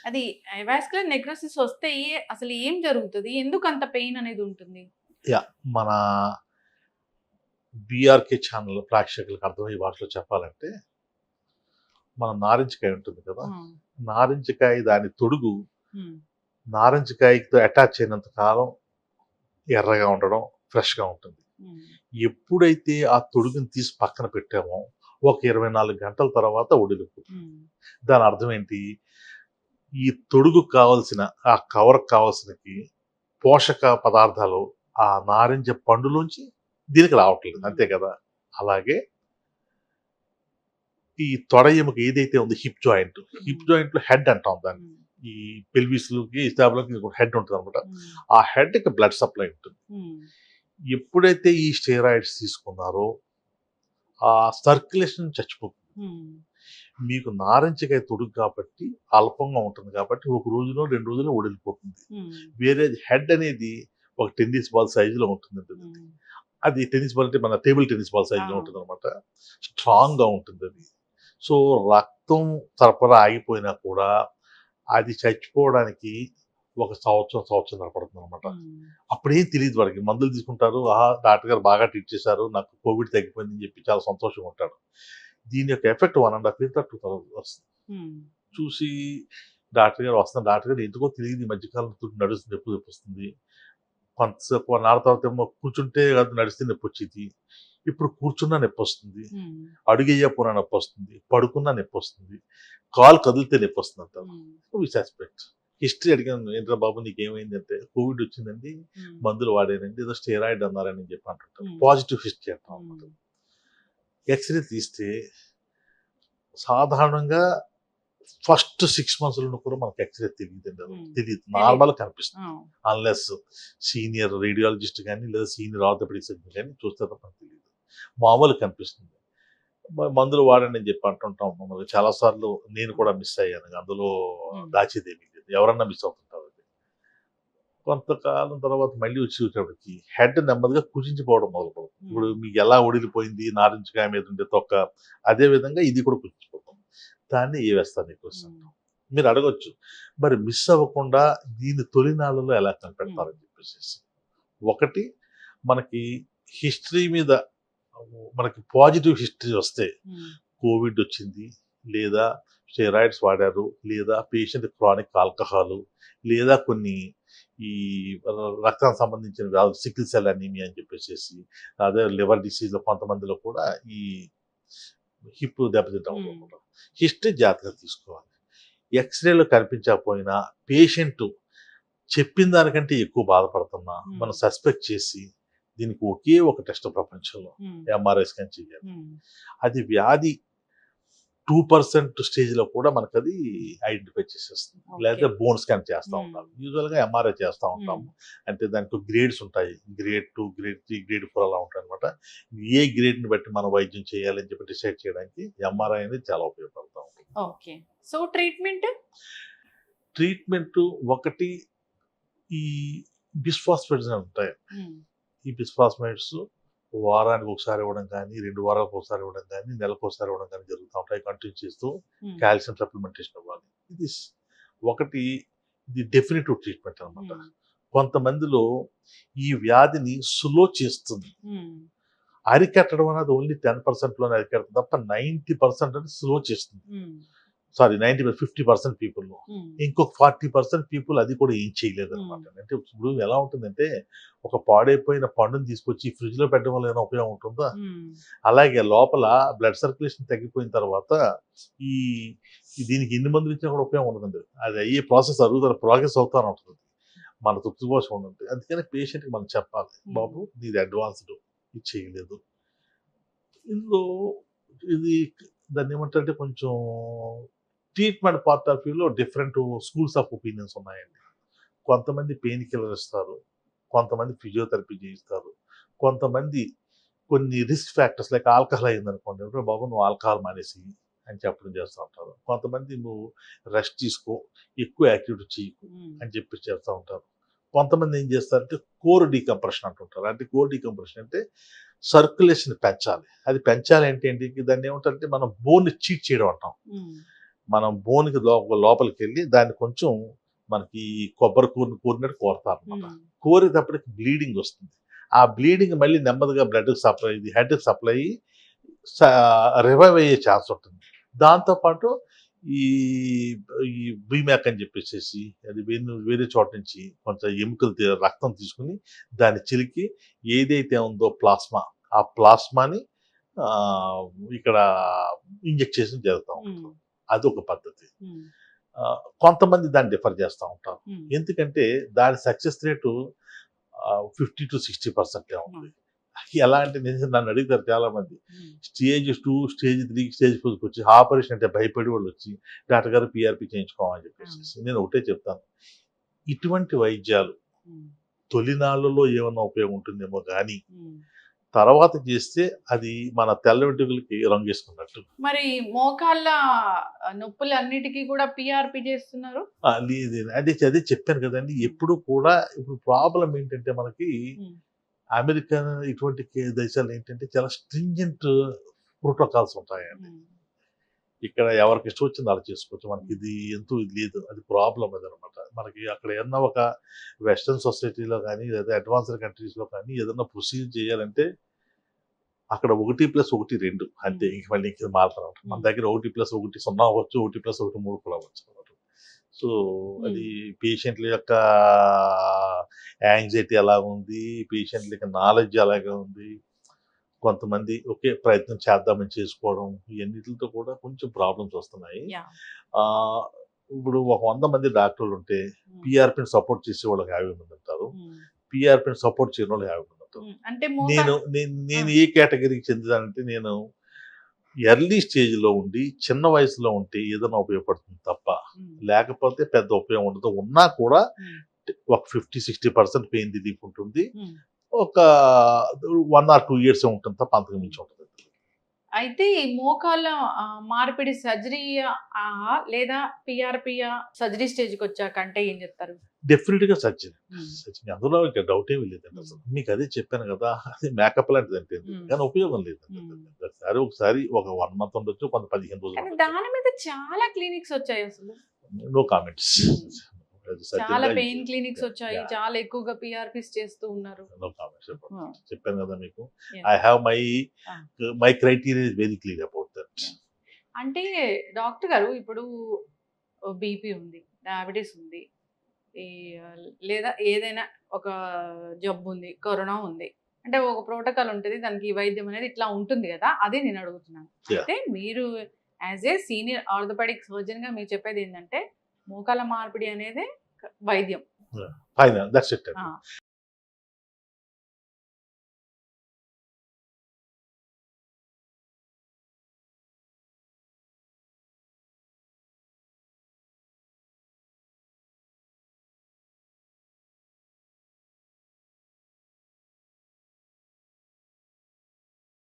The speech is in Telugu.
అది వాస్కులర్ నెక్రోసిస్ వస్తే అసలు ఏం జరుగుతది? ఎందుకు అంత పెయిన్ అనేది ఉంటుంది? యాహ్! మన బీఆర్‌కే ఛానల్ ప్రేక్షకులకు అర్థమయ్యే భాషలో చెప్పాలంటే, మన నారింజకాయ ఉంటుంది కదా! ఆ! నారింజకాయ దాని తొడుగు హ్మ్. నారింజకాయతో అటాచ్ అయినంత కాలం ఎర్రగా ఉండడం, ఫ్రెష్‌గా ఉంటుంది. హ్మ్. ఎప్పుడైతే ఆ తొడుగుని తీసి పక్కన పెట్టామో, ఒక 24 గంటల తర్వాత ఒడిలిపోతుంది. హ్మ్. దాని అర్థం ఏంటి? ఈ తొడుగుకు కావాల్సిన, ఆ కవర్‌కి కావాల్సినకి పోషక పదార్థాలు ఆ నారింజ పండులోంచి దీనికి రావట్లేదు. అంతే హ్మ్. కదా! అలాగే ఈ తొడ ఎముక ఏదైతే ఉందో హిప్ జాయింట్, హిప్ హ్మ్. జాయింట్‌లో హెడ్ అంటాం దాన్ని. హ్మ్. ఈ పెల్విస్‌లోకి, స్టాబులోకి ఒక హెడ్ ఉంటదనమాట. హ్మ్. ఆ హెడ్‌కి బ్లడ్ సప్లై ఉంటుంది. హ్మ్. ఎప్పుడైతే ఈ స్టెరాయిడ్స్ తీసుకున్నారో, ఆ సర్క్యులేషన్ చచ్చిపోతుంది. హ్మ్. మీకు నారింజకాయ తొడుగు కాబట్టి అల్పంగా ఉంటుంది కాబట్టి ఒక రోజులో, 2 రోజుల్లో ఒడిలిపోతుంది. హ్మ్. వేరే హెడ్ అనేది ఒక టెన్నిస్ బాల్ సైజులో ఉంటుందండి అది. హ్మ్. అది టెన్నిస్ బాల్ అంటే మన టేబుల్ టెన్నిస్ బాల్ ఆ! సైజులో ఉంటుందనమాట. స్ట్రాంగ్‌గా ఉంటుందది. సో, రక్తం సరఫరా ఆగిపోయినా కూడా అది చచ్చిపోవడానికి ఒక సంవత్సరం, సంవత్సరంన్నర పడుతుందనమాట. హ్మ్. అప్పుడేం తెలీదు వాడికి. మందులు తీసుకుంటారు. ఆహా! డాక్టర్ గారు బాగా ట్రీట్ చేశారు. నాకు కోవిడ్ తగ్గిపోయిందని చెప్పి చాలా సంతోషంగా ఉంటాడు. దీని యొక్క ఎఫెక్ట్ 1 ½ ఇయర్ తర్వాత వస్తుంది. హ్మ్. చూసి డాక్టర్ గారు వస్తున్నారు. డాక్టర్ గారు ఎందుకో తెలియదు ఈ మధ్య కాలంలో నడుస్తుంది నొప్పి నొప్పొస్తుంది. కొంతసేపు 1 అవర్ తర్వాత ఏమో కూర్చుంటే కాదు నడిస్తే నొప్పొచ్చేది. ఇప్పుడు కూర్చున్నా నొప్పొస్తుంది. హ్మ్. అడుగెయ్యకపోయినా నొప్పొస్తుంది. పడుకున్నా నొప్పొస్తుంది. కాలు కదిలితే నొప్పొస్తుందంటారు. హ్మ్. వి సస్పెక్ట్. హిస్టరీ అడిగాను. ఏంట్రా బాబు నీకేమైందంటే, కోవిడ్ వచ్చిందండి. హ్మ్. మందులు వాడానండి. ఏదో స్టెరాయిడ్ అన్నారని చెప్పి అంటుంటారు. హ్మ్. పాజిటివ్ హిస్టరీ అంటాం హ్మ్. అన్నమాట. ఎక్స్‌రే తీస్తే సాధారణంగా ఫస్ట్ 6 మంత్స్‌లోను కూడా మనకు ఎక్స్‌రే తెలీదండి అది. హ్మ్. తెలీదు. తెలీదు. నార్మల్‌గా ఆ! కనిపిస్తుంది. అన్‌లెస్ సీనియర్ రేడియాలజిస్ట్ గాని, లేదా సీనియర్ ఆర్థోపెడిక్ సర్జన్ గాని చూస్తే తప్ప మనకు తెలీదు. మామూలుగా కనిపిస్తుంది. మందులు వాడండి అని చెప్పి అంటుంటాం. మమ్మల్ని చాలా సార్లు నేను కూడా మిస్ అయ్యాను. అందులో హ్మ్. దాచేదేమీ లేదు. ఎవరన్నా మిస్ అవుతుంటారు అది. కొంతకాలం తర్వాత మళ్ళీ వచ్చేటప్పటికి హెడ్ నెమ్మదిగా కుచించిపోవడం మొదలుపెడుతుంది. ఇప్పుడు హ్మ్. మీకు ఎలా ఒడిలిపోయింది నారింజకాయ మీద ఉండే తొక్క, అదే విధంగా ఇది కూడా కుచించిపోతుంది. దాన్ని ఏవేస్తాను నెక్రోసిస్ హ్మ్. అంటాం. మీరు అడగొచ్చు, మరి మిస్ అవ్వకుండా దీన్ని తొలినాళ్ళలో ఎలా హ్మ్. కనిపెడతారని చెప్పేసేసి. ఒకటి మనకి హిస్టరీ మీద మనకి పాజిటివ్ హిస్టరీ వస్తే హ్మ్. కోవిడ్ వచ్చింది, లేదా స్టెరాయిడ్స్ వాడారు, లేదా పేషెంట్ క్రానిక్ ఆల్కహాలు, లేదా కొన్ని ఈ రక్తానికి సంబంధించిన వ్యాధులు సికిల్ సెల్ అనీమియా అని చెప్పేసేసి, అదే లివర్ డిసీజ్ కొంతమందిలో కూడా ఈ హిప్ దెబ్బతింటా హ్మ్. ఉందన్నమాట. హిస్టరీ జాగ్రత్తగా తీసుకోవాలి. ఎక్స్‌రేలో కనిపించకపోయినా పేషెంట్ చెప్పిన దానికంటే ఎక్కువ బాధపడుతున్నా హ్మ్. మనం సస్పెక్ట్ చేసి దీనికి ఒకే ఒక టెస్ట్ ప్రపంచంలో హ్మ్. ఎంఆర్ఐ స్కాన్ చేయాలి. హ్మ్. అది వ్యాధి 2% స్టేజ్‌లో కూడా మనకది ఐడెంటిఫై చేసేస్తుంది. ఓకే. లేకపోతే బోన్ స్కాన్ చేస్తా హ్మ్. ఉండాలి. యూజువల్‌గా ఎంఆర్ఐ చేస్తా హ్మ్. ఉంటాము. అంటే దానికి గ్రేడ్స్ ఉంటాయి. గ్రేడ్ 2, గ్రేడ్ 3, గ్రేడ్ 4 అలా ఉంటాయన్నమాట. ఏ గ్రేడ్‌ని బట్టి మనం వైద్యం చేయాలని చెప్పి డిసైడ్ చేయడానికి హ్మ్. ఎంఆర్ఐ అనేది చాలా ఉపయోగపడతా ఉంటుంది. ఓకే. So, treatment? ట్రీట్మెంటు ఒకటి ఈ బిస్ఫాస్ఫేట్స్ అని ఉంటాయి. హ్మ్. ఈ బిస్ఫాస్ఫేట్స్ వారానికి ఒకసారి ఇవ్వడం కానీ, 2 వారాలకు ఒకసారి ఇవ్వడం కానీ, నెలకోసారి ఇవ్వడం కానీ జరుగుతా ఉంటాయి. కంటిన్యూ చేస్తూ హ్మ్. కాల్షియం సప్లిమెంటేషన్ ఇవ్వాలి. ఇది ఒకటి ఇది డెఫినిటివ్ ట్రీట్మెంట్ అనమాట. హ్మ్. కొంతమందిలో ఈ వ్యాధిని స్లో చేస్తుంది. హ్మ్. అరికట్టడం అనేది ఓన్లీ 10% లోనే అరికడుతుంది తప్ప 90% అనేది స్లో చేస్తుంది. హ్మ్. సారీ 50% పీపుల్‌లో. హ్మ్. ఇంకొక 40% పీపుల్ అది కూడా ఏం హ్మ్. చేయలేదనమాట. అంటే ఇప్పుడు ఎలా ఉంటుందంటే, ఒక పాడైపోయిన పండుని తీసుకొచ్చి ఫ్రిడ్జ్‌లో పెట్టడం వల్ల ఏమైనా ఉపయోగం ఉంటుందా? హ్మ్. అలాగే లోపల బ్లడ్ సర్క్యులేషన్ తగ్గిపోయిన తర్వాత ఈ దీనికి ఎన్ని మందులు ఇచ్చినా కూడా ఉపయోగం ఉండదండి. అది అయ్యే ప్రాసెస్ ప్రోగ్రెస్ అవుతానే ఉంటది. మన తృప్తి కోసం ఉండదు. అందుకని పేషెంట్‌కి మనం చెప్పాలి. హ్మ్. బాబు నీది అడ్వాన్స్‌డ్ ఇది చేయలేదు. ఇందులో ఇది దాన్నేమంటారంటే కొంచెం ట్రీట్మెంట్ పార్ట్ ఆఫ్ వ్యూలో డిఫరెంట్ స్కూల్స్ ఆఫ్ ఒపీనియన్స్ ఉన్నాయండి. కొంతమంది పెయిన్ కిల్లర్ ఇస్తారు. కొంతమంది ఫిజియోథెరపీ చేయిస్తారు. కొంతమంది కొన్ని రిస్క్ ఫ్యాక్టర్స్ లైక్ ఆల్కహాల్ అయిందనుకోండి, "ఒరేయ్ బాబు నువ్వు ఆల్కహాల్ మానేసేయి" అని చెప్పడం చేస్తా ఉంటారు. కొంతమంది "నువ్వు రెస్ట్ తీసుకో, ఎక్కువ యాక్టివిటీ చేయకు" హ్మ్. అని చెప్పి చేస్తా ఉంటారు. కొంతమంది ఏం చేస్తారంటే కోర్ డీకంప్రెషన్ అంటుంటారు. అంటే కోర్ డీకంప్రెషన్ అంటే సర్క్యులేషన్ పెంచాలి. అది పెంచాలి అంటే ఏంటి? దాన్ని ఏమంటారంటే మనం బోన్‌ని చీట్ చేయడం అంటాం. హ్మ్. మనం బోన్కి లోపలికి వెళ్ళి దాన్ని కొంచెం మనకి కొబ్బరి కూరినట్టు కోరుతారు అనమాట. కోరేటప్పటికి బ్లీడింగ్ వస్తుంది. ఆ బ్లీడింగ్ మళ్ళీ నెమ్మదిగా బ్లడ్కి సప్లై ఇది హెడ్కి సప్లై అయ్యి రివైవ్ అయ్యే ఛాన్స్ ఉంటుంది. దాంతోపాటు ఈ ఈ బీమ్యాక్ అని చెప్పేసి అది వేరే చోట నుంచి కొంచెం ఎముకలు రక్తం తీసుకుని దాన్ని చిలికి ఏదైతే ఉందో ప్లాస్మా, ఆ ప్లాస్మాని ఇక్కడ ఇంజెక్ట్ చేసి జరుగుతూ ఉంటుంది. అదొక పద్ధతి. కొంతమంది దాన్ని డిఫర్ చేస్తూ ఉంటారు. ఎందుకంటే దాని సక్సెస్ రేటు 50 to 60% ఉంది. ఎలా అంటే నన్ను అడుగుతారు చాలా మంది, స్టేజ్ 2, స్టేజ్ 3, స్టేజ్ 4 వచ్చి ఆపరేషన్ అంటే భయపడి వాళ్ళు వచ్చి డాక్టర్ గారు పిఆర్పి చేయించుకోమని చెప్పేసి నేను ఒకటే చెప్తాను, ఇటువంటి వైద్యాలు తొలినాళ్ళలో ఏమన్నా ఉపయోగం ఉంటుందేమో కానీ తర్వాత చేస్తే అది మన తెల్ల వెంట్రుకలకి రంగేసుకున్నట్టు. మరి మోకాళ్ళ నొప్పులు అన్నిటికీ కూడా పిఆర్పి చేస్తున్నారు? అదే చెప్పాను కదండి. ఎప్పుడు కూడా ఇప్పుడు ప్రాబ్లం ఏంటంటే మనకి అమెరికా ఇటువంటి దేశాలు ఏంటంటే చాలా స్ట్రింజెంట్ ప్రోటోకాల్స్ ఉంటాయండి. ఇక్కడ ఎవరికి ఇష్టం వచ్చింది అలా చేసుకోవచ్చు. మనకి ఇది ఎంతో ఇది లేదు, అది ప్రాబ్లం అదనమాట. మనకి అక్కడ ఏదన్నా ఒక వెస్ట్రన్ సొసైటీలో కానీ లేదా అడ్వాన్స్డ్ కంట్రీస్లో కానీ ఏదన్నా ప్రొసీజర్ చేయాలంటే అక్కడ 1+1 2 అంతే. ఇంక మళ్ళీ ఇంక మారుతారు. మన దగ్గర 1+1 0 అవ్వచ్చు, 1+1 3 కూడా అవ్వచ్చు అన్నమాట. సో అది పేషెంట్ల యొక్క యాంగ్జైటీ ఎలా ఉంది, పేషెంట్ల యొక్క నాలెడ్జ్ అలాగే ఉంది. కొంతమంది ఒకే ప్రయత్నం చేద్దామని చేసుకోవడం, ఇవన్నిటితో కూడా కొంచెం ప్రాబ్లమ్స్ వస్తున్నాయి. ఇప్పుడు ఒక 100 మంది డాక్టర్లు ఉంటే పిఆర్పిని సపోర్ట్ చేసే వాళ్ళకి 50 మంది ఉంటారు, పిఆర్పిని సపోర్ట్ చేయని వాళ్ళు 50 మంది ఉంటారు. అంటే నేను ఏ కేటగిరీకి చెందుతానంటే నేను ఎర్లీ స్టేజ్లో ఉండి చిన్న వయసులో ఉంటే ఏదైనా ఉపయోగపడుతుంది తప్ప లేకపోతే పెద్ద ఉపయోగం ఉండదు. ఉన్నా కూడా ఒక 50-60% పెయిన్ రిలీఫ్ ఉంటుంది. ఒక 1 or 2 years ఉంటుంది తప్ప అంతకు మించి ఉంటుంది. అయితే ఈ మోకాళ్ళ మార్పిడి సర్జరీ లేదా పిఆర్పియా సర్జరీ స్టేజ్కి వచ్చాక అంటే ఏం చెప్తారు? డెఫినెట్ గా సర్జరీ. అందులో డౌట్ ఏమీ లేదండి. అసలు మీకు అదే చెప్పాను కదా, అది మేకప్ లాంటిది అంటే కానీ ఉపయోగం లేదండి. ఒకసారి ఒక 1 month ఉండొచ్చు, కొంత 15 రోజులు. దాని మీద చాలా క్లినిక్స్ వచ్చాయి, అసలు నో కామెంట్స్. చాలా పెయిన్ క్లినిక్స్ వచ్చాయి, చాలా ఎక్కువగా పిఆర్పిస్ చేస్తూ ఉన్నారు. No comments. చెప్పాను కదా మీకు, I have my criteria is very clear about that. అంటే డాక్టర్ గారు ఇప్పుడు బీపీ ఉంది, డయాబెటీస్ ఉంది, లేదా ఏదైనా ఒక జబ్బు ఉంది, కరోనా ఉంది అంటే ఒక ప్రోటోకాల్ ఉంటుంది, దానికి వైద్యం అనేది ఇట్లా ఉంటుంది కదా, అదే నేను అడుగుతున్నాను. అయితే మీరు as a senior orthopaedic surgeon గా మీరు చెప్పేది ఏంటంటే మోకాళ్ళ మార్పిడి అనేది వైద్యం. Final that's it.